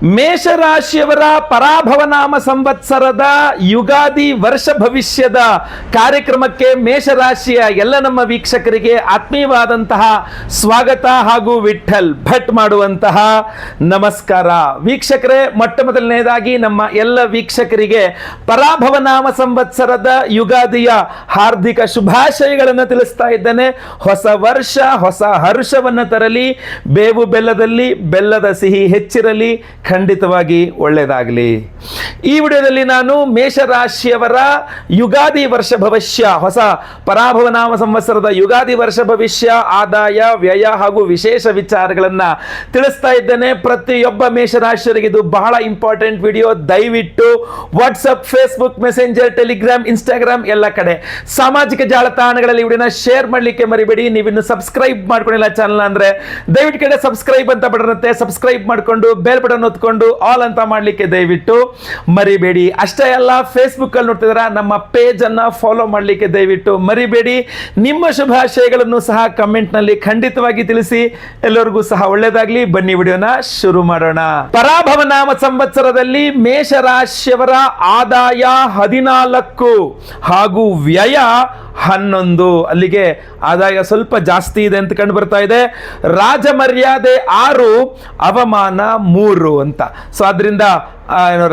ಮೇಷರಾಶಿಯವರ ಪರಾಭವನಾಮ ಸಂವತ್ಸರದ ಯುಗಾದಿ ವರ್ಷ ಭವಿಷ್ಯದ ಕಾರ್ಯಕ್ರಮಕ್ಕೆ ಮೇಷರಾಶಿಯ ಎಲ್ಲ ನಮ್ಮ ವೀಕ್ಷಕರಿಗೆ ಆತ್ಮೀಯವಾದಂತಹ ಸ್ವಾಗತ ಹಾಗೂ ವಿಠಲ್ ಭಟ್ ಮಾಡುವಂತಹ ನಮಸ್ಕಾರ. ವೀಕ್ಷಕರೇ, ಮೊಟ್ಟ ಮೊದಲನೇದಾಗಿ ನಮ್ಮ ಎಲ್ಲ ವೀಕ್ಷಕರಿಗೆ ಪರಾಭವನಾಮ ಸಂವತ್ಸರದ ಯುಗಾದಿಯ ಹಾರ್ದಿಕ ಶುಭಾಶಯಗಳನ್ನು ತಿಳಿಸ್ತಾ ಇದ್ದೇನೆ. ಹೊಸ ವರ್ಷ ಹೊಸ ಹರ್ಷವನ್ನು ತರಲಿ, ಬೇವು ಬೆಲ್ಲದಲ್ಲಿ ಬೆಲ್ಲದ ಸಿಹಿ ಹೆಚ್ಚಿರಲಿ, ಖಂಡಿತವಾಗಿ ಒಳ್ಳೆಯದಾಗಲಿ. ಈ ವಿಡಿಯೋದಲ್ಲಿ ನಾನು ಮೇಷರಾಶಿಯವರ ಯುಗಾದಿ ವರ್ಷ ಭವಿಷ್ಯ, ಹೊಸ ಪರಾಭವನಾಮ ಸಂವತ್ಸರದ ಯುಗಾದಿ ವರ್ಷ ಭವಿಷ್ಯ, ಆದಾಯ ವ್ಯಯ ಹಾಗೂ ವಿಶೇಷ ವಿಚಾರಗಳನ್ನು ತಿಳಿಸ್ತಾ ಇದ್ದೇನೆ. ಪ್ರತಿಯೊಬ್ಬ ಮೇಷರಾಶಿಯವರಿಗೆ ಇದು ಬಹಳ ಇಂಪಾರ್ಟೆಂಟ್ ವಿಡಿಯೋ. ದಯವಿಟ್ಟು WhatsApp, Facebook, messenger, Telegram, Instagram ಎಲ್ಲ ಕಡೆ ಸಾಮಾಜಿಕ ಜಾಲತಾಣಗಳಲ್ಲಿ ವಿಡಿಯೋನ ಶೇರ್ ಮಾಡಲಿಕ್ಕೆ ಮರಿಬೇಡಿ. ನೀವಿನ್ನು ಸಬ್ಸ್ಕ್ರೈಬ್ ಮಾಡ್ಕೊಂಡಿಲ್ಲ ಚಾನಲ್ ಅಂದ್ರೆ ದಯವಿಟ್ಟು ಕಡೆ ಸಬ್ಸ್ಕ್ರೈಬ್ ಅಂತ ಬಟನ್ ಇರುತ್ತೆ, ಸಬ್ಸ್ಕ್ರೈಬ್ ಮಾಡಿಕೊಂಡು ಬೆಲ್ ಬಟನ್ ಒತ್ಕೊಂಡು ಆಲ್ ಅಂತ ಮಾಡಲಿಕ್ಕೆ ದಯವಿಟ್ಟು ಮರಿಬೇಡಿ. ಅಷ್ಟೇ ಅಲ್ಲ, ಫೇಸ್ಬುಕ್ ಅಲ್ಲಿ ನೋಡ್ತಿದ್ದೀರಾ, ನಮ್ಮ ಪೇಜ್ ಅನ್ನ ಫಾಲೋ ಮಾಡಲಿಕ್ಕೆ ದಯವಿಟ್ಟು ಮರಿಬೇಡಿ. ನಿಮ್ಮ ಶುಭಾಶಯಗಳನ್ನು ಸಹ ಕಮೆಂಟ್ ನಲ್ಲಿ ಖಂಡಿತವಾಗಿ ತಿಳಿಸಿ. ಎಲ್ಲರಿಗೂ ಸಹ ಒಳ್ಳೆಯದಾಗಲಿ. ಬನ್ನಿ ವಿಡಿಯೋನ ಶುರು ಮಾಡೋಣ. ಪರಾಭವನಾಮ ಸಂವತ್ಸರದಲ್ಲಿ ಮೇಷರಾಶಿಯವರ ಆದಾಯ 14 ಹಾಗೂ ವ್ಯಯ 11. ಅಲ್ಲಿಗೆ ಆದಾಯ ಸ್ವಲ್ಪ ಜಾಸ್ತಿ ಇದೆ ಅಂತ ಕಂಡು ಬರ್ತಾ ಇದೆ. ರಾಜಮರ್ಯಾದೆ 6, ಅವಮಾನ 3 ಅಂತ. ಸೊ ಅದರಿಂದ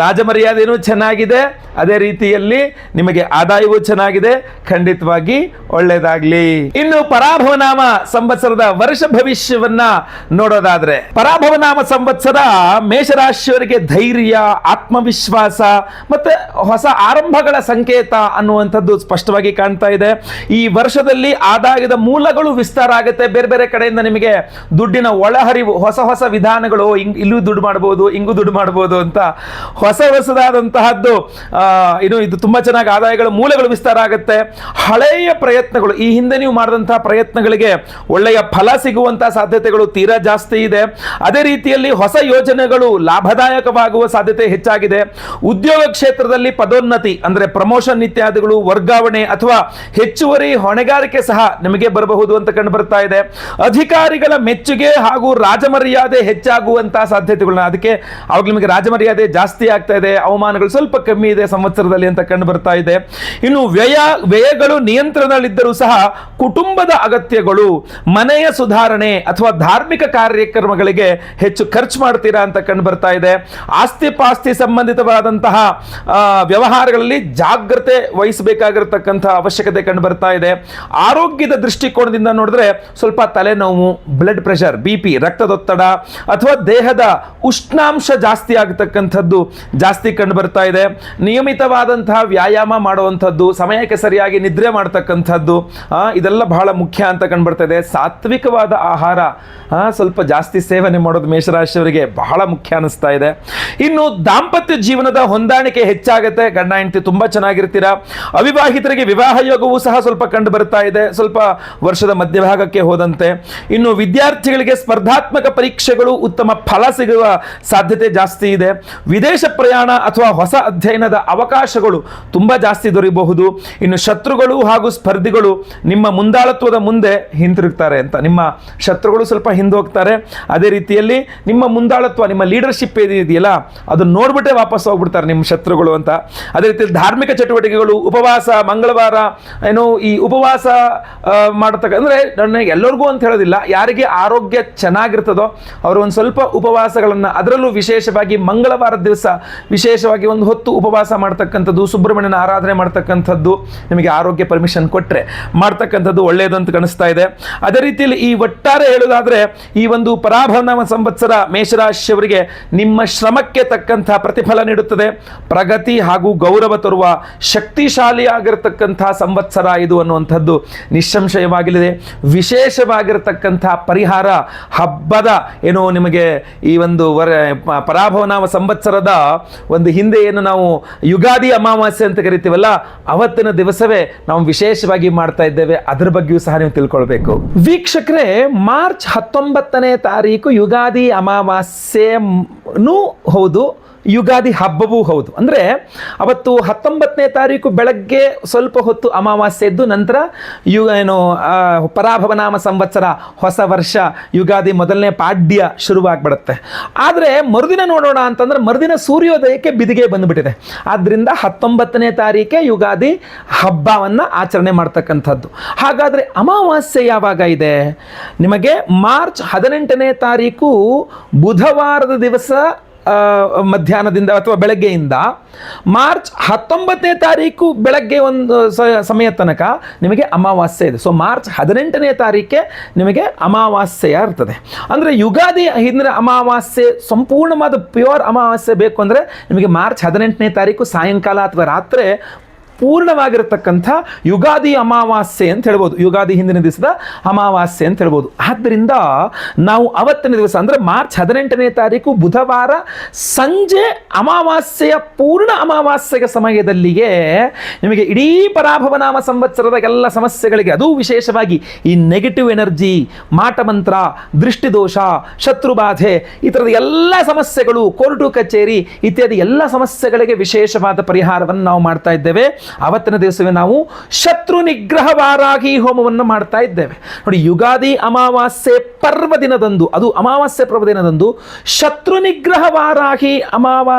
ರಾಜಮರ್ಯಾದೆನೂ ಚೆನ್ನಾಗಿದೆ, ಅದೇ ರೀತಿಯಲ್ಲಿ ನಿಮಗೆ ಆದಾಯವೂ ಚೆನ್ನಾಗಿದೆ. ಖಂಡಿತವಾಗಿ ಒಳ್ಳೆಯದಾಗ್ಲಿ. ಇನ್ನು ಪರಾಭವನಾಮ ಸಂವತ್ಸರದ ವರ್ಷ ಭವಿಷ್ಯವನ್ನ ನೋಡೋದಾದ್ರೆ, ಪರಾಭವನಾಮ ಸಂವತ್ಸರ ಮೇಷರಾಶಿಯವರಿಗೆ ಧೈರ್ಯ, ಆತ್ಮವಿಶ್ವಾಸ ಮತ್ತೆ ಹೊಸ ಆರಂಭಗಳ ಸಂಕೇತ ಅನ್ನುವಂಥದ್ದು ಸ್ಪಷ್ಟವಾಗಿ ಕಾಣ್ತಾ ಇದೆ. ಈ ವರ್ಷದಲ್ಲಿ ಆದಾಯದ ಮೂಲಗಳು ವಿಸ್ತಾರ ಆಗುತ್ತೆ. ಬೇರೆ ಬೇರೆ ಕಡೆಯಿಂದ ನಿಮಗೆ ದುಡ್ಡಿನ ಒಳಹರಿವು, ಹೊಸ ಹೊಸ ವಿಧಾನಗಳು, ಇಲ್ಲೂ ದುಡ್ಡು ಮಾಡಬಹುದು, ಹಿಂಗೂ ದುಡ್ಡು ಮಾಡಬಹುದು ಅಂತ ಹೊಸದಾದಂತಹದ್ದು ಇದು ತುಂಬಾ ಚೆನ್ನಾಗಿ ಆದಾಯಗಳ ಮೂಲಗಳು ವಿಸ್ತಾರ ಆಗುತ್ತೆ. ಹಳೆಯ ಪ್ರಯತ್ನಗಳು, ಈ ಹಿಂದೆ ನೀವು ಮಾಡಿದಂತಹ ಪ್ರಯತ್ನಗಳಿಗೆ ಒಳ್ಳೆಯ ಫಲ ಸಿಗುವಂತಹ ಸಾಧ್ಯತೆಗಳು ತೀರಾ ಜಾಸ್ತಿ ಇದೆ. ಅದೇ ರೀತಿಯಲ್ಲಿ ಹೊಸ ಯೋಜನೆಗಳು ಲಾಭದಾಯಕವಾಗುವ ಸಾಧ್ಯತೆ ಹೆಚ್ಚಾಗಿದೆ. ಉದ್ಯೋಗ ಕ್ಷೇತ್ರದಲ್ಲಿ ಪದೋನ್ನತಿ ಅಂದ್ರೆ ಪ್ರಮೋಷನ್ ಇತ್ಯಾದಿಗಳು, ವರ್ಗಾವಣೆ ಅಥವಾ ಹೆಚ್ಚುವರಿ ಹೊಣೆಗಾರಿಕೆ ಸಹ ನಿಮಗೆ ಬರಬಹುದು ಅಂತ ಕಂಡು ಬರ್ತಾ ಇದೆ. ಅಧಿಕಾರಿಗಳ ಮೆಚ್ಚುಗೆ ಹಾಗೂ ರಾಜಮರ್ಯಾದೆ ಹೆಚ್ಚಾಗುವಂತಹ ಸಾಧ್ಯತೆಗಳನ್ನ, ಅದಕ್ಕೆ ಅವಾಗ ನಿಮಗೆ ರಾಜಮರ್ಯಾದೆ ಜಾಸ್ತಿ ಆಗ್ತಾ ಇದೆ, ಅವಮಾನಗಳು ಸ್ವಲ್ಪ ಕಮ್ಮಿ ಇದೆ ಸಂವತ್ಸರದಲ್ಲಿ ಅಂತ ಕಂಡು ಬರ್ತಾ ಇದೆ. ಇನ್ನು ವ್ಯಯಗಳು ನಿಯಂತ್ರಣದಲ್ಲಿದ್ದರೂ ಸಹ ಕುಟುಂಬದ ಅಗತ್ಯಗಳು, ಮನೆಯ ಸುಧಾರಣೆ ಅಥವಾ ಧಾರ್ಮಿಕ ಕಾರ್ಯಕ್ರಮಗಳಿಗೆ ಹೆಚ್ಚು ಖರ್ಚು ಮಾಡ್ತೀರಾ ಅಂತ ಕಂಡು ಬರ್ತಾ ಇದೆ. ಆಸ್ತಿ ಪಾಸ್ತಿ ಸಂಬಂಧಿತವಾದಂತಹ ವ್ಯವಹಾರಗಳಲ್ಲಿ ಜಾಗ್ರತೆ ವಹಿಸಬೇಕಾಗಿರತಕ್ಕಂತಹ ಅವಶ್ಯಕತೆ ಕಂಡು ಬರ್ತಾ ಇದೆ. ಆರೋಗ್ಯದ ದೃಷ್ಟಿಕೋನದಿಂದ ನೋಡಿದ್ರೆ ಸ್ವಲ್ಪ ತಲೆನೋವು, ಬ್ಲಡ್ ಪ್ರೆಷರ್, BP, ರಕ್ತದೊತ್ತಡ ಅಥವಾ ದೇಹದ ಉಷ್ಣಾಂಶ ಜಾಸ್ತಿ ಆಗತಕ್ಕಂಥದ್ದು ಜಾಸ್ತಿ ಕಂಡು ಬರ್ತಾ ಇದೆ. ನಿಯಮಿತವಾದಂತಹ ವ್ಯಾಯಾಮ ಮಾಡುವಂಥದ್ದು, ಸಮಯಕ್ಕೆ ಸರಿಯಾಗಿ ನಿದ್ರೆ ಮಾಡ್ತಕ್ಕಂಥದ್ದು, ಇದೆಲ್ಲ ಬಹಳ ಮುಖ್ಯ ಅಂತ ಕಂಡು ಬರ್ತಾ ಇದೆ. ಸಾತ್ವಿಕವಾದ ಆಹಾರ ಸ್ವಲ್ಪ ಜಾಸ್ತಿ ಸೇವನೆ ಮಾಡೋದು ಮೇಷರಾಶಿಯವರಿಗೆ ಬಹಳ ಮುಖ್ಯ ಅನಿಸ್ತಾ ಇದೆ. ಇನ್ನು ದಾಂಪತ್ಯ ಜೀವನದ ಹೊಂದಾಣಿಕೆ ಹೆಚ್ಚಾಗುತ್ತೆ, ಗಂಡ ಹೆಂಡತಿ ತುಂಬಾ ಚೆನ್ನಾಗಿರ್ತೀರಾ. ಅವಿವಾಹಿತರಿಗೆ ವಿವಾಹ ಯೋಗವೂ ಸಹ ಸ್ವಲ್ಪ ಕಂಡು ಬರ್ತಾ ಇದೆ, ಸ್ವಲ್ಪ ವರ್ಷದ ಮಧ್ಯಭಾಗಕ್ಕೆ ಹೋದಂತೆ. ಇನ್ನು ವಿದ್ಯಾರ್ಥಿಗಳಿಗೆ ಸ್ಪರ್ಧಾತ್ಮಕ ಪರೀಕ್ಷೆಗಳು ಉತ್ತಮ ಫಲ ಸಿಗುವ ಸಾಧ್ಯತೆ ಜಾಸ್ತಿ ಇದೆ. ವಿದೇಶ ಪ್ರಯಾಣ ಅಥವಾ ಹೊಸ ಅಧ್ಯಯನದ ಅವಕಾಶಗಳು ತುಂಬಾ ಜಾಸ್ತಿ ದೊರೆಯಬಹುದು. ಇನ್ನು ಶತ್ರುಗಳು ಹಾಗೂ ಸ್ಪರ್ಧಿಗಳು ನಿಮ್ಮ ಮುಂದಾಳತ್ವದ ಮುಂದೆ ಹಿಂತಿರುಗ್ತಾರೆ ಅಂತ, ನಿಮ್ಮ ಶತ್ರುಗಳು ಸ್ವಲ್ಪ ಹಿಂದೋಗ್ತಾರೆ. ಅದೇ ರೀತಿಯಲ್ಲಿ ನಿಮ್ಮ ಮುಂದಾಳತ್ವ, ನಿಮ್ಮ ಲೀಡರ್ಶಿಪ್ ಇದೆಯಲ್ಲ, ಅದನ್ನ ನೋಡ್ಬಿಟ್ಟೆ ವಾಪಸ್ ಹೋಗ್ಬಿಡ್ತಾರೆ ನಿಮ್ಮ ಶತ್ರುಗಳು ಅಂತ. ಅದೇ ರೀತಿ ಧಾರ್ಮಿಕ ಚಟುವಟಿಕೆಗಳು, ಉಪವಾಸ, ಮಂಗಳವಾರ, ಈ ಉಪವಾಸ ಮಾಡತಕ್ಕ ಅಂದ್ರೆ ಎಲ್ಲರಿಗೂ ಅಂತ ಹೇಳೋದಿಲ್ಲ, ಯಾರಿಗೆ ಆರೋಗ್ಯ ಚೆನ್ನಾಗಿರ್ತದೋ ಅವರು ಒಂದು ಸ್ವಲ್ಪ ಉಪವಾಸಗಳನ್ನ, ಅದರಲ್ಲೂ ವಿಶೇಷವಾಗಿ ಮಂಗಳವಾರದ ದಿವಸ ವಿಶೇಷವಾಗಿ ಒಂದು ಹೊತ್ತು ಉಪವಾಸ ಮಾಡ್ತಕ್ಕಂಥದ್ದು, ಸುಬ್ರಹ್ಮಣ್ಯನ ಆರಾಧನೆ ಮಾಡ್ತಕ್ಕಂಥದ್ದು, ನಿಮಗೆ ಆರೋಗ್ಯ ಪರ್ಮಿಷನ್ ಕೊಟ್ಟರೆ ಮಾಡ್ತಕ್ಕಂಥದ್ದು ಒಳ್ಳೆಯದು ಅಂತ ಕಾಣಿಸ್ತಾ ಇದೆ. ಅದೇ ರೀತಿಯಲ್ಲಿ ಈ ಒಟ್ಟಾರೆ ಹೇಳೋದಾದ್ರೆ, ಈ ಒಂದು ಪರಾಭವನಾಮ ಸಂವತ್ಸರ ಮೇಷರಾಶಿಯವರಿಗೆ ನಿಮ್ಮ ಶ್ರಮಕ್ಕೆ ತಕ್ಕಂತಹ ಪ್ರತಿಫಲ ನೀಡುತ್ತದೆ. ಪ್ರಗತಿ ಹಾಗೂ ಗೌರವ ತರುವ ಶಕ್ತಿಶಾಲಿಯಾಗಿರತಕ್ಕಂತಹ ಸಂವತ್ಸರ ಇದು ಅನ್ನುವಂಥದ್ದು ನಿಸ್ಸಂಶಯವಾಗಲಿದೆ. ವಿಶೇಷವಾಗಿರತಕ್ಕಂತಹ ಪರಿಹಾರ, ಹಬ್ಬದ ನಿಮಗೆ ಈ ಒಂದು ಪರಾಭವನಾಮ ಸಂವತ್ಸರ ಸಂವತ್ಸರದ ಒಂದು ಹಿಂದೆ ಏನು ನಾವು ಯುಗಾದಿ ಅಮಾವಾಸ್ಯೆ ಅಂತ ಕರಿತೀವಲ್ಲ, ಅವತ್ತಿನ ದಿವಸವೇ ನಾವು ವಿಶೇಷವಾಗಿ ಮಾಡ್ತಾ ಇದ್ದೇವೆ. ಅದ್ರ ಬಗ್ಗೆಯೂ ಸಹ ನೀವು ತಿಳ್ಕೊಳ್ಬೇಕು. ವೀಕ್ಷಕರೇ, ಮಾರ್ಚ್ 19ನೇ ತಾರೀಕು ಯುಗಾದಿ ಅಮಾವಾಸ್ಯೆನೂ ಹೌದು, ಯುಗಾದಿ ಹಬ್ಬವೂ ಹೌದು. ಅಂದರೆ ಅವತ್ತು 19ನೇ ತಾರೀಕು ಬೆಳಗ್ಗೆ ಸ್ವಲ್ಪ ಹೊತ್ತು ಅಮಾವಾಸ್ಯೆ ಇದ್ದು ನಂತರ ಪರಾಭವನಾಮ ಸಂವತ್ಸರ, ಹೊಸ ವರ್ಷ, ಯುಗಾದಿ ಮೊದಲನೇ ಪಾಡ್ಯ ಶುರುವಾಗ್ಬಿಡುತ್ತೆ. ಆದರೆ ಮರುದಿನ ನೋಡೋಣ ಅಂತಂದ್ರೆ ಮರುದಿನ ಸೂರ್ಯೋದಯಕ್ಕೆ ಬಿದಿಗೆ ಬಂದುಬಿಟ್ಟಿದೆ. ಆದ್ದರಿಂದ 19ನೇ ತಾರೀಕೆ ಯುಗಾದಿ ಹಬ್ಬವನ್ನು ಆಚರಣೆ ಮಾಡ್ತಕ್ಕಂಥದ್ದು. ಹಾಗಾದರೆ ಅಮಾವಾಸ್ಯೆ ಯಾವಾಗ ಇದೆ? ನಿಮಗೆ ಮಾರ್ಚ್ 18ನೇ ತಾರೀಕು ಬುಧವಾರದ ದಿವಸ ಮಧ್ಯಾಹ್ನದಿಂದ ಅಥವಾ ಬೆಳಗ್ಗೆಯಿಂದ ಮಾರ್ಚ್ 19ನೇ ತಾರೀಕು ಬೆಳಗ್ಗೆ ಒಂದು ಸಮಯ ತನಕ ನಿಮಗೆ ಅಮಾವಾಸ್ಯೆ ಇದೆ. ಸೊ ಮಾರ್ಚ್ 18ನೇ ತಾರೀಕೆ ನಿಮಗೆ ಅಮಾವಾಸ್ಯೆಯ ಇರ್ತದೆ. ಅಂದರೆ ಯುಗಾದಿ ಹಿಂದಿನ ಅಮಾವಾಸ್ಯೆ ಸಂಪೂರ್ಣವಾದ ಪ್ಯೂರ್ ಅಮಾವಾಸ್ಯೆ ಬೇಕು ಅಂದರೆ ನಿಮಗೆ ಮಾರ್ಚ್ 18ನೇ ತಾರೀಕು ಸಾಯಂಕಾಲ ಅಥವಾ ರಾತ್ರಿ ಪೂರ್ಣವಾಗಿರತಕ್ಕಂಥ ಯುಗಾದಿ ಅಮಾವಾಸ್ಯೆ ಅಂತ ಹೇಳ್ಬೋದು, ಯುಗಾದಿ ಹಿಂದಿನ ದಿವಸದ ಅಮಾವಾಸ್ಯೆ ಅಂತ ಹೇಳ್ಬೋದು. ಆದ್ದರಿಂದ ನಾವು ಅವತ್ತಿನ ದಿವಸ ಅಂದರೆ ಮಾರ್ಚ್ 18ನೇ ತಾರೀಕು ಬುಧವಾರ ಸಂಜೆ ಅಮಾವಾಸ್ಯೆಯ ಪೂರ್ಣ ಅಮಾವಾಸ್ಯೆಯ ಸಮಯದಲ್ಲಿಯೇ ನಿಮಗೆ ಇಡೀ ಪರಾಭವನಾಮ ಸಂವತ್ಸರದ ಎಲ್ಲ ಸಮಸ್ಯೆಗಳಿಗೆ, ಅದು ವಿಶೇಷವಾಗಿ ಈ ನೆಗೆಟಿವ್ ಎನರ್ಜಿ, ಮಾಟಮಂತ್ರ, ದೃಷ್ಟಿದೋಷ, ಶತ್ರುಬಾಧೆ, ಈ ಥರದ ಎಲ್ಲ ಸಮಸ್ಯೆಗಳು, ಕೋರ್ಟು ಕಚೇರಿ ಇತ್ಯಾದಿ ಎಲ್ಲ ಸಮಸ್ಯೆಗಳಿಗೆ ವಿಶೇಷವಾದ ಪರಿಹಾರವನ್ನು ನಾವು ಮಾಡ್ತಾ ಇದ್ದೇವೆ. ಅವತ್ತಿನ ದಿವಸವೇ ನಾವು ಶತ್ರು ನಿಗ್ರಹ ವಾರಾಹಿ ಹೋಮವನ್ನು ಮಾಡ್ತಾ ಇದ್ದೇವೆ. ನೋಡಿ, ಯುಗಾದಿ ಅಮಾವಾಸ್ಯೆ ಪರ್ವ ದಿನದಂದು, ಅದು ಅಮಾವಾಸ್ಯೆ ಪರ್ವ ದಿನದಂದು ಶತ್ರು ನಿಗ್ರಹ ವಾರಾಹಿ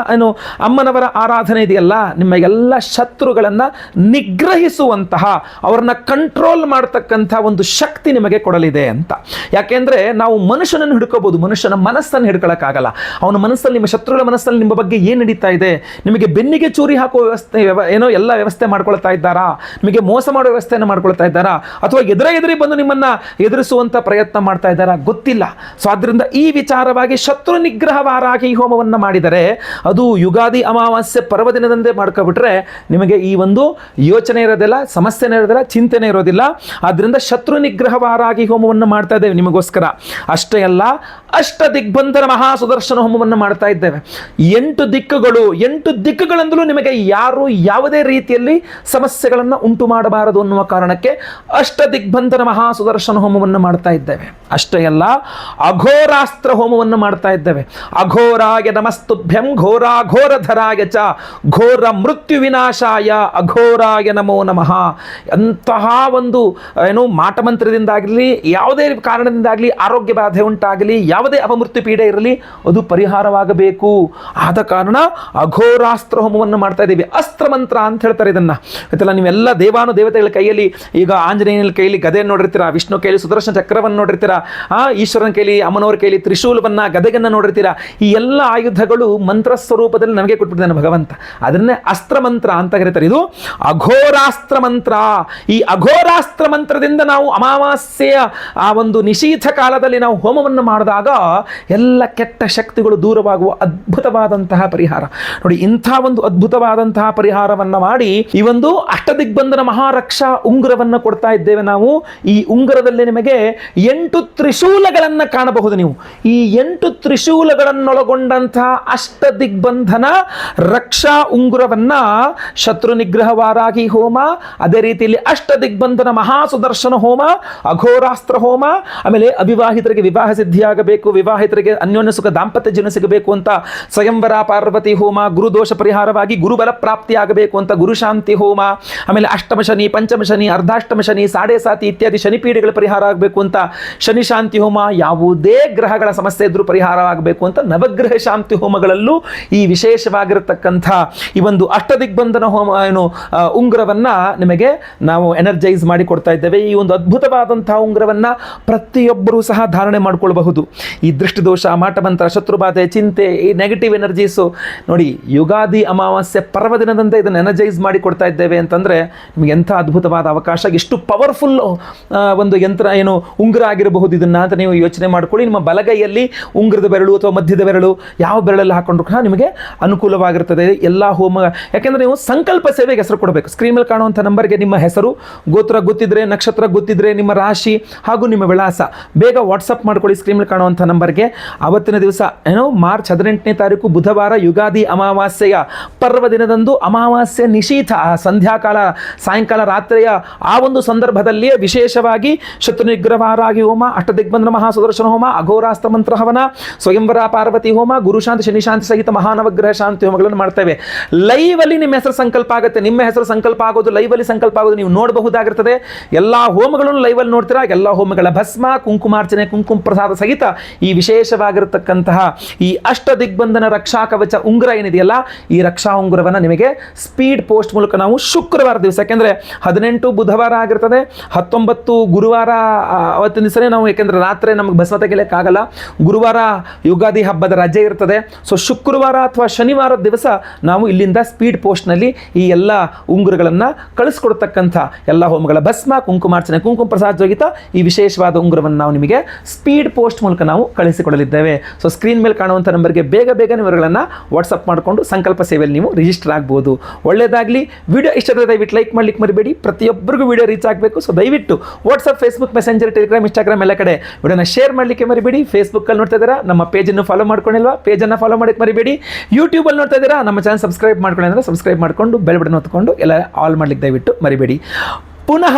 ಅಮ್ಮನವರ ಆರಾಧನೆ ಇದೆಯಲ್ಲ, ನಿಮ್ಮ ಎಲ್ಲ ಶತ್ರುಗಳನ್ನು ನಿಗ್ರಹಿಸುವಂತಹ, ಅವರನ್ನ ಕಂಟ್ರೋಲ್ ಮಾಡ್ತಕ್ಕಂಥ ಒಂದು ಶಕ್ತಿ ನಿಮಗೆ ಕೊಡಲಿದೆ ಅಂತ. ಯಾಕೆಂದ್ರೆ ನಾವು ಮನುಷ್ಯನನ್ನು ಹಿಡ್ಕೋಬಹುದು, ಮನುಷ್ಯನ ಮನಸ್ಸನ್ನು ಹಿಡ್ಕೊಳ್ಳೋಕ್ಕಾಗಲ್ಲ. ಅವನ ಮನಸ್ಸಲ್ಲಿ, ನಿಮ್ಮ ಶತ್ರುಗಳ ಮನಸ್ಸಲ್ಲಿ ನಿಮ್ಮ ಬಗ್ಗೆ ಏನು ನಡೀತಾ ಇದೆ, ನಿಮಗೆ ಬೆನ್ನಿಗೆ ಚೂರಿ ಹಾಕುವ ವ್ಯವಸ್ಥೆ ಎಲ್ಲ ವ್ಯವಸ್ಥೆ ಮಾಡ್ಕೊಳ್ತಾ ಇದ್ದಾರಾ, ನಿಮಗೆ ಮೋಸ ಮಾಡುವ ವ್ಯವಸ್ಥೆಯನ್ನು ಮಾಡ್ಕೊಳ್ತಾ ಇದ್ದಾರಾ, ಅಥವಾ ಎದುರಿ ಬಂದು ನಿಮ್ಮನ್ನ ಎದುರಿಸುವಂತ ಪ್ರಯತ್ನ ಮಾಡ್ತಾ ಇದ್ದಾರಾ ಗೊತ್ತಿಲ್ಲ. ಸೊ ಆದ್ರಿಂದ ಈ ವಿಚಾರವಾಗಿ ಶತ್ರು ನಿಗ್ರಹ ವಾರಾಹಿ ಹೋಮವನ್ನು ಮಾಡಿದರೆ, ಅದು ಯುಗಾದಿ ಅಮಾವಾಸ್ಯೆ ಪರ್ವದಿನದಂದೇ ಮಾಡ್ಕೊಬಿಟ್ರೆ ನಿಮಗೆ ಈ ಒಂದು ಯೋಚನೆ ಇರೋದಿಲ್ಲ, ಸಮಸ್ಯೆನೇ ಇರೋದಿಲ್ಲ, ಚಿಂತೆನೇ ಇರೋದಿಲ್ಲ. ಆದ್ರಿಂದ ಶತ್ರು ನಿಗ್ರಹ ವಾರಾಹಿ ಹೋಮವನ್ನು ಮಾಡ್ತಾ ಇದ್ದೇವೆ ನಿಮಗೋಸ್ಕರ. ಅಷ್ಟೇ ಅಲ್ಲ, ಅಷ್ಟ ದಿಗ್ಬಂಧನ ಮಹಾ ಸುದರ್ಶನ ಹೋಮವನ್ನು ಮಾಡ್ತಾ ಇದ್ದೇವೆ. 8 ದಿಕ್ಕುಗಳು, 8 ದಿಕ್ಕುಗಳಂದಲೂ ನಿಮಗೆ ಯಾರು ಯಾವುದೇ ರೀತಿಯಲ್ಲಿ ಸಮಸ್ಯೆಗಳನ್ನು ಉಂಟು ಮಾಡಬಾರದು ಅನ್ನುವ ಕಾರಣಕ್ಕೆ ಅಷ್ಟ ದಿಗ್ಬಂಧನ ಮಹಾ ಸುದರ್ಶನ ಹೋಮವನ್ನು ಮಾಡ್ತಾ ಇದ್ದೇವೆ. ಅಷ್ಟೇ ಅಲ್ಲ, ಅಘೋರಾಸ್ತ್ರ ಹೋಮವನ್ನು ಮಾಡ್ತಾ ಇದ್ದೇವೆ. ಅಘೋರಾಯ ನಮಸ್ತುಭ್ಯಂ ಘೋರಾಘೋರಧರಾಯ ಚ ಘೋರ ಮೃತ್ಯು ವಿನಾಶಾಯ ಅಘೋರಾಯ ನಮೋ ನಮಃ. ಅಂತಹ ಒಂದು ಮಾಟಮಂತ್ರದಿಂದಾಗಲಿ, ಯಾವುದೇ ಕಾರಣದಿಂದಾಗಲಿ, ಆರೋಗ್ಯ ಬಾಧೆ ಉಂಟಾಗಲಿ, ಯಾವುದೇ ಅಪಮೃತ್ಯು ಪೀಡೆ ಇರಲಿ, ಅದು ಪರಿಹಾರವಾಗಬೇಕು. ಆದ ಕಾರಣ ಅಘೋರಾಸ್ತ್ರ ಹೋಮವನ್ನು ಮಾಡ್ತಾ ಇದ್ದೀವಿ. ಅಸ್ತ್ರ ಮಂತ್ರ ಅಂತ ಹೇಳ್ತಾರೆ ಇದನ್ನ. ಆಯ್ತಲ್ಲ, ನೀವೆಲ್ಲ ದೇವಾನು ದೇವತೆಗಳ ಕೈಯಲ್ಲಿ, ಈಗ ಆಂಜನೇಯನ ಕೈಯಲ್ಲಿ ಗದೆಯನ್ನು ನೋಡಿರ್ತೀರಾ, ವಿಷ್ಣು ಕೈಯಲ್ಲಿ ಸುದರ್ಶನ ಚಕ್ರವನ್ನು ನೋಡಿರ್ತೀರಾ, ಈಶ್ವರನ ಕೈಲಿ, ಅಮ್ಮನವರ ಕೈಲಿ ತ್ರಿಶೂಲವನ್ನ, ಗದೆಗನ್ನ ನೋಡಿರ್ತೀರಾ. ಈ ಎಲ್ಲ ಆಯುಧಗಳು ಮಂತ್ರ ಸ್ವರೂಪದಲ್ಲಿ ನಮಗೆ ಕೊಟ್ಬಿಟ್ಟಿದ್ದಾನೆ ಭಗವಂತ. ಅದನ್ನೇ ಅಸ್ತ್ರ ಮಂತ್ರ ಅಂತ ಕರೀತಾರೆ. ಇದು ಅಘೋರಾಸ್ತ್ರ ಮಂತ್ರ. ಈ ಅಘೋರಾಸ್ತ್ರ ಮಂತ್ರದಿಂದ ನಾವು ಅಮಾವಾಸ್ಯೆಯ ಆ ಒಂದು ನಿಶೀಥ ಕಾಲದಲ್ಲಿ ನಾವು ಹೋಮವನ್ನು ಮಾಡಿದಾಗ ಎಲ್ಲ ಕೆಟ್ಟ ಶಕ್ತಿಗಳು ದೂರವಾಗುವ ಅದ್ಭುತವಾದಂತಹ ಪರಿಹಾರ. ನೋಡಿ, ಇಂಥ ಒಂದು ಅದ್ಭುತವಾದಂತಹ ಪರಿಹಾರವನ್ನ ಮಾಡಿ ಈ ಒಂದು ಅಷ್ಟದಿಗ್ಬಂಧನ ಮಹಾರಕ್ಷಾ ಉಂಗುರವನ್ನು ಕೊಡ್ತಾ ಇದ್ದೇವೆ ನಾವು. ಈ ಉಂಗುರದಲ್ಲಿ ನಿಮಗೆ 8 ತ್ರಿಶೂಲಗಳನ್ನು ಕಾಣಬಹುದು ನೀವು. ಈ 8 ತ್ರಿಶೂಲಗಳನ್ನೊಳಗೊಂಡಂತಹ ಅಷ್ಟದಿಗ್ಬಂಧನ ರಕ್ಷಾ ಉಂಗುರವನ್ನ ಶತ್ರು ನಿಗ್ರಹ ವಾರಾಹಿ ಹೋಮ, ಅದೇ ರೀತಿಯಲ್ಲಿ ಅಷ್ಟದಿಗ್ಬಂಧನ ಮಹಾಸುದರ್ಶನ ಹೋಮ, ಅಘೋರಾಸ್ತ್ರ ಹೋಮ, ಆಮೇಲೆ ಅವಿವಾಹಿತರಿಗೆ ವಿವಾಹ ಸಿದ್ಧಿಯಾಗಬೇಕು, ವಿವಾಹಿತರಿಗೆ ಅನ್ಯೋನ್ಯ ಸುಖ ದಾಂಪತ್ಯ ಜೀವನ ಸಿಗಬೇಕು ಅಂತ ಸ್ವಯಂವರ ಪಾರ್ವತಿ ಹೋಮ, ಗುರುದೋಷ ಪರಿಹಾರವಾಗಿ ಗುರುಬಲ ಪ್ರಾಪ್ತಿ ಆಗಬೇಕು ಅಂತ ಗುರುಶಾಂತಿ ಹೋಮ, ಆಮೇಲೆ ಅಷ್ಟಮ ಶನಿ, ಪಂಚಮ ಶನಿ, ಅರ್ಧಾಷ್ಟಮ ಶನಿ, ಸಾಡೆ ಸಾತಿ ಇತ್ಯಾದಿ ಶನಿಪೀಡೆಗಳ ಪರಿಹಾರ ಆಗಬೇಕು ಅಂತ ಶನಿ ಶಾಂತಿ ಹೋಮ, ಯಾವುದೇ ಗ್ರಹಗಳ ಸಮಸ್ಯೆ ಇದ್ರೂ ಪರಿಹಾರವಾಗಬೇಕು ಅಂತ ನವಗ್ರಹ ಶಾಂತಿ ಹೋಮಗಳಲ್ಲೂ ಈ ವಿಶೇಷವಾಗಿರತಕ್ಕಂಥ ಈ ಒಂದು ಅಷ್ಟದಿಗ್ಬಂಧನ ಹೋಮ ಉಂಗುರವನ್ನ ನಿಮಗೆ ನಾವು ಎನರ್ಜೈಸ್ ಮಾಡಿ ಕೊಡ್ತಾ ಇದ್ದೇವೆ. ಈ ಒಂದು ಅದ್ಭುತವಾದಂತಹ ಉಂಗುರವನ್ನ ಪ್ರತಿಯೊಬ್ಬರೂ ಸಹ ಧಾರಣೆ ಮಾಡ್ಕೊಳ್ಬಹುದು. ಈ ದೃಷ್ಟಿದೋಷ, ಮಾಟಮಂತ್ರ, ಶತ್ರುಬಾಧೆ, ಚಿಂತೆ, ಈ ನೆಗೆಟಿವ್ ಎನರ್ಜೀಸು ನೋಡಿ, ಯುಗಾದಿ ಅಮಾವಾಸ್ಯೆ ಪರ್ವದಿನದಂತೆ ಇದನ್ನು ಎನರ್ಜೈಸ್ ಮಾಡಿ ಮಾಡಿಕೊಡ್ತಾ ಇದ್ದೇವೆ ಅಂತಂದರೆ ನಿಮಗೆ ಎಂಥ ಅದ್ಭುತವಾದ ಅವಕಾಶ, ಎಷ್ಟು ಪವರ್ಫುಲ್ ಒಂದು ಯಂತ್ರ ಏನು ಉಂಗುರ ಆಗಿರಬಹುದು ಇದನ್ನು ಅಂತ ನೀವು ಯೋಚನೆ ಮಾಡ್ಕೊಳ್ಳಿ. ನಿಮ್ಮ ಬಲಗೈಯಲ್ಲಿ ಉಂಗುರದ ಬೆರಳು ಅಥವಾ ಮಧ್ಯದ ಬೆರಳು ಯಾವ ಬೆರಳಲ್ಲಿ ಹಾಕೊಂಡ್ರು ಕೂಡ ನಿಮಗೆ ಅನುಕೂಲವಾಗಿರ್ತದೆ ಎಲ್ಲ ಹೋಮ. ಯಾಕೆಂದರೆ ನೀವು ಸಂಕಲ್ಪ ಸೇವೆಗೆ ಹೆಸರು ಕೊಡಬೇಕು. ಸ್ಕ್ರೀನ್ ಮೇಲೆ ಕಾಣುವಂಥ ನಂಬರ್ಗೆ ನಿಮ್ಮ ಹೆಸರು, ಗೋತ್ರ ಗೊತ್ತಿದ್ರೆ, ನಕ್ಷತ್ರ ಗೊತ್ತಿದ್ರೆ, ನಿಮ್ಮ ರಾಶಿ ಹಾಗೂ ನಿಮ್ಮ ವಿಳಾಸ ಬೇಗ ವಾಟ್ಸಪ್ ಮಾಡ್ಕೊಳ್ಳಿ ಸ್ಕ್ರೀನ್ ಮೇಲೆ ಕಾಣುವಂಥ ನಂಬರ್ಗೆ. ಅವತ್ತಿನ ದಿವಸ ಮಾರ್ಚ್ 18ನೇ ತಾರೀಕು ಬುಧವಾರ ಯುಗಾದಿ ಅಮಾವಾಸ್ಯೆಯ ಪರ್ವ ದಿನದಂದು ಅಮಾವಾಸ್ಯೆ ನಿಶೀಥ ಸಂಧ್ಯಾಕಾಲ ಸಾಯಂಕಾಲ ರಾತ್ರಿಯ ಆ ಒಂದು ಸಂದರ್ಭದಲ್ಲಿಯೇ ವಿಶೇಷವಾಗಿ ಶತ್ರು ನಿಗ್ರಹರಾಗಿ ಹೋಮ, ಅಷ್ಟದಿಗ್ಬಂಧನ ಮಹಾಸುದರ್ಶನ ಹೋಮ, ಅಘೋರಾಸ್ತ್ರ ಮಂತ್ರ ಹವನ, ಸ್ವಯಂವರ ಪಾರ್ವತಿ ಹೋಮ, ಗುರುಶಾಂತಿ ಶನಿಶಾಂತಿ ಸಹಿತ ಮಹಾನವಗ್ರಹ ಶಾಂತಿ ಹೋಮಗಳನ್ನು ಮಾಡ್ತೇವೆ. ಲೈವ್ ಅಲ್ಲಿ ನಿಮ್ಮ ಹೆಸರು ಸಂಕಲ್ಪ ಆಗುತ್ತೆ. ನಿಮ್ಮ ಹೆಸರು ಸಂಕಲ್ಪ ಆಗೋದು ಲೈವ್ ಅಲ್ಲಿ ಸಂಕಲ್ಪ ಆಗೋದು ನೀವು ನೋಡಬಹುದಾಗಿರ್ತದೆ. ಎಲ್ಲ ಹೋಮಗಳನ್ನು ಲೈವ್ ಅಲ್ಲಿ ನೋಡ್ತೀರಾ. ಎಲ್ಲ ಹೋಮಗಳ ಭಸ್ಮ, ಕುಂಕುಮಾರ್ಚನೆ, ಕುಂಕುಮ ಪ್ರಸಾದ ಸಹಿತ ಈ ವಿಶೇಷವಾಗಿರತಕ್ಕಂತಹ ಈ ಅಷ್ಟ ದಿಗ್ಬಂಧನ ರಕ್ಷಾ ಕವಚ ಉಂಗುರ ಏನಿದೆಯಲ್ಲ, ಈ ರಕ್ಷಾ ಉಂಗುರವನ್ನು ನಿಮಗೆ ಸ್ಪೀಡ್ ಪೋಸ್ಟ್ ಮೂಲಕ ನಾವು ಶುಕ್ರವಾರ ದಿವಸ, ಯಾಕೆಂದರೆ 18 ಬುಧವಾರ ಆಗಿರ್ತದೆ, 19 ಗುರುವಾರ ಅವತ್ತಿನ ದಿವಸನೇ ನಾವು, ಯಾಕೆಂದರೆ ರಾತ್ರಿ ನಮಗೆ ಭಸ್ಮ ತೆಗಿಲಿಕ್ಕಾಗಲ್ಲ, ಗುರುವಾರ ಯುಗಾದಿ ಹಬ್ಬದ ರಜೆ ಇರ್ತದೆ. ಸೊ ಶುಕ್ರವಾರ ಅಥವಾ ಶನಿವಾರದ ದಿವಸ ನಾವು ಇಲ್ಲಿಂದ ಸ್ಪೀಡ್ ಪೋಸ್ಟ್ನಲ್ಲಿ ಈ ಎಲ್ಲ ಉಂಗುರಗಳನ್ನು ಕಳಿಸ್ಕೊಡ್ತಕ್ಕಂಥ ಎಲ್ಲ ಹೋಮಗಳ ಭಸ್ಮ, ಕುಂಕುಮಾರ್ಚನೆ, ಕುಂಕುಮ ಪ್ರಸಾದ ಜೋಗಿತ ಈ ವಿಶೇಷವಾದ ಉಂಗುರವನ್ನು ನಾವು ನಿಮಗೆ ಸ್ಪೀಡ್ ಪೋಸ್ಟ್ ಮೂಲಕ ನಾವು ಕಳಿಸಿಕೊಡಲಿದ್ದೇವೆ. ಸೊ ಸ್ಕ್ರೀನ್ ಮೇಲೆ ಕಾಣುವಂಥ ನಂಬರ್ಗೆ ಬೇಗ ವಿವರಗಳನ್ನು ವಾಟ್ಸಪ್ ಮಾಡಿಕೊಂಡು ಸಂಕಲ್ಪ ಸೇವೆಯಲ್ಲಿ ನೀವು ರಿಜಿಸ್ಟರ್ ಆಗ್ಬೋದು. ಒಳ್ಳೆಯದಾಗಲಿ. ವಿಡಿಯೋ ಇಷ್ಟದ ದಯವಿಟ್ಟು ಲೈಕ್ ಮಾಡ್ಲಿಕ್ಕೆ ಮರಿಬೇಡಿ. ಪ್ರತಿಯೊಬ್ಬರಿಗೂ ವಿಡಿಯೋ ರೀಚ್ ಆಗಬೇಕು. ಸೊ ದಯವಿಟ್ಟು WhatsApp, Facebook, messenger, Telegram, Instagram ಎಲ್ಲ ಕಡೆ ವಿಡಿಯೋನ ಶೇರ್ ಮಾಡಲಿಕ್ಕೆ ಮರಿಬೇಡಿ. ಫೇಸ್ಬುಕ್ಕಲ್ಲಿ ನೋಡ್ತಾ ಇದ್ದೀರಾ, ನಮ್ಮ ಪೇಜನ್ನು ಫಾಲೋ ಮಾಡ್ಕೊಂಡಿಲ್ವಾ, ಪೇಜನ್ನು ಫಾಲೋ ಮಾಡಕ್ಕೆ ಮರಿಬೇಡಿ. ಯೂಟ್ಯೂಬಲ್ಲಿ ನೋಡ್ತಾ ಇದ್ದೀರಾ, ನಮ್ಮ ಚಾನಲ್ ಸಬ್ಸ್ಕ್ರೈಬ್ ಮಾಡ್ಕೊಳ್ಳಿ ಅಂದರೆ ಸಬ್ಸ್ಕ್ರೈಬ್ ಮಾಡಿಕೊಂಡು ಬೆಲ್ ಬಟನ್ ಹೊತ್ಕೊಂಡು ಎಲ್ಲ ಆಲ್ ಮಾಡ್ಲಿಕ್ಕೆ ದಯವಿಟ್ಟು ಮರಿಬೇಡಿ. ಪುನಃ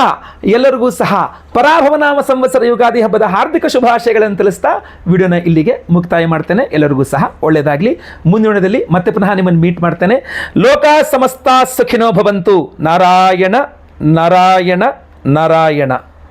ಎಲ್ಲರಿಗೂ ಸಹ ಪರಾಭವನಾಮ ಸಂವತ್ಸರ ಯುಗಾದಿ ಹಬ್ಬದ ಹಾರ್ದಿಕ ಶುಭಾಶಯಗಳನ್ನು ತಿಳಿಸ್ತಾ ವಿಡಿಯೋನ ಇಲ್ಲಿಗೆ ಮುಕ್ತಾಯ ಮಾಡ್ತೇನೆ. ಎಲ್ಲರಿಗೂ ಸಹ ಒಳ್ಳೆಯದಾಗಲಿ. ಮುಂದಿನದಲ್ಲಿ ಮತ್ತೆ ಪುನಃ ನಿಮ್ಮನ್ನು ಮೀಟ್ ಮಾಡ್ತೇನೆ. ಲೋಕ ಸಮಸ್ತ ಸುಖಿನೋ ಭವಂತು. ನಾರಾಯಣ ನಾರಾಯಣ ನಾರಾಯಣ.